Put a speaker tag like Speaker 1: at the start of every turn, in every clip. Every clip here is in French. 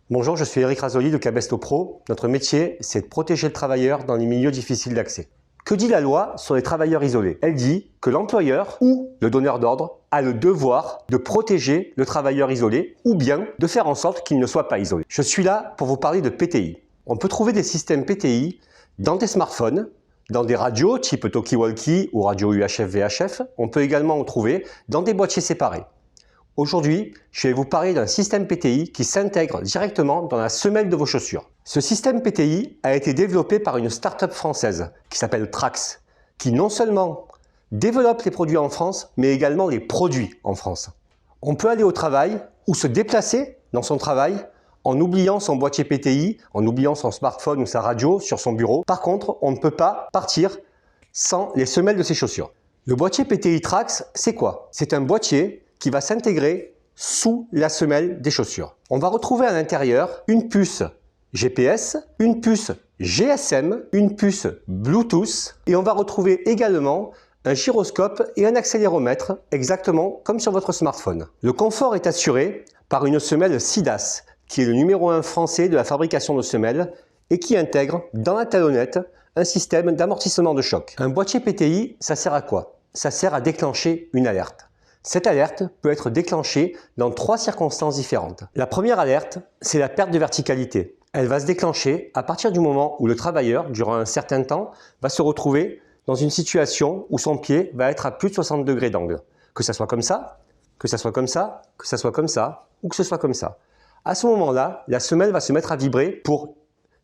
Speaker 1: Bonjour, je suis Eric Rasoli de Cabesto Pro. Notre métier, c'est de protéger le travailleur dans les milieux difficiles d'accès. Que dit la loi sur les travailleurs isolés? Elle dit que l'employeur ou le donneur d'ordre a le devoir de protéger le travailleur isolé ou bien de faire en sorte qu'il ne soit pas isolé. Je suis là pour vous parler de PTI. On peut trouver des systèmes PTI dans des smartphones, dans des radios type Talkie-Walkie ou radio UHF-VHF. On peut également en trouver dans des boîtiers séparés. Aujourd'hui, je vais vous parler d'un système PTI qui s'intègre directement dans la semelle de vos chaussures. Ce système PTI a été développé par une start-up française qui s'appelle Trax, qui non seulement développe les produits en France, mais également les produit en France. On peut aller au travail ou se déplacer dans son travail en oubliant son boîtier PTI, en oubliant son smartphone ou sa radio sur son bureau. Par contre, on ne peut pas partir sans les semelles de ses chaussures. Le boîtier PTI Trax, c'est quoi? C'est un boîtier qui va s'intégrer sous la semelle des chaussures. On va retrouver à l'intérieur une puce GPS, une puce GSM, une puce Bluetooth et on va retrouver également un gyroscope et un accéléromètre exactement comme sur votre smartphone. Le confort est assuré par une semelle SIDAS qui est le numéro 1 français de la fabrication de semelles et qui intègre dans la talonnette un système d'amortissement de choc. Un boîtier PTI, ça sert à quoi? Ça sert à déclencher une alerte. Cette alerte peut être déclenchée dans 3 circonstances différentes. La première alerte, c'est la perte de verticalité. Elle va se déclencher à partir du moment où le travailleur, durant un certain temps, va se retrouver dans une situation où son pied va être à plus de 60 degrés d'angle. Que ça soit comme ça, que ça soit comme ça, que ça soit comme ça, ou que ce soit comme ça. À ce moment-là, la semelle va se mettre à vibrer pour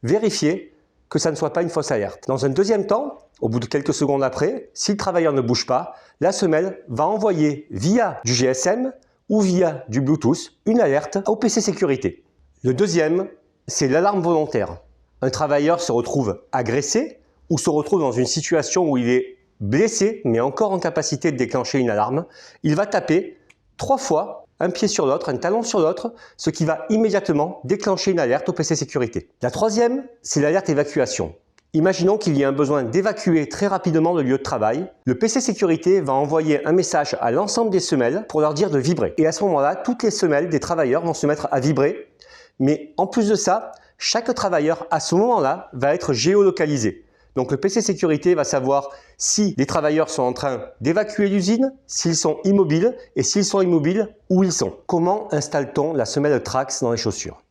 Speaker 1: vérifier que ça ne soit pas une fausse alerte. Dans un deuxième temps, au bout de quelques secondes après, si le travailleur ne bouge pas, la semelle va envoyer via du GSM ou via du Bluetooth une alerte au PC sécurité. Le deuxième, c'est l'alarme volontaire. Un travailleur se retrouve agressé ou se retrouve dans une situation où il est blessé mais encore en capacité de déclencher une alarme. Il va taper 3 fois un pied sur l'autre, un talon sur l'autre, ce qui va immédiatement déclencher une alerte au PC sécurité. La troisième, c'est l'alerte évacuation. Imaginons qu'il y ait un besoin d'évacuer très rapidement le lieu de travail. Le PC sécurité va envoyer un message à l'ensemble des semelles pour leur dire de vibrer. Et à ce moment-là, toutes les semelles des travailleurs vont se mettre à vibrer. Mais en plus de ça, chaque travailleur à ce moment-là va être géolocalisé. Donc le PC sécurité va savoir si les travailleurs sont en train d'évacuer l'usine, s'ils sont immobiles et s'ils sont immobiles, où ils sont. Comment installe-t-on la semelle Trax dans les chaussures?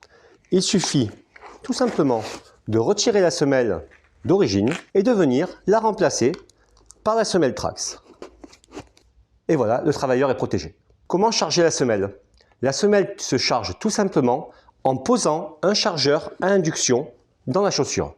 Speaker 1: Il suffit tout simplement de retirer la semelle d'origine et de venir la remplacer par la semelle Trax. Et voilà, le travailleur est protégé. Comment charger la semelle? La semelle se charge tout simplement en posant un chargeur à induction dans la chaussure.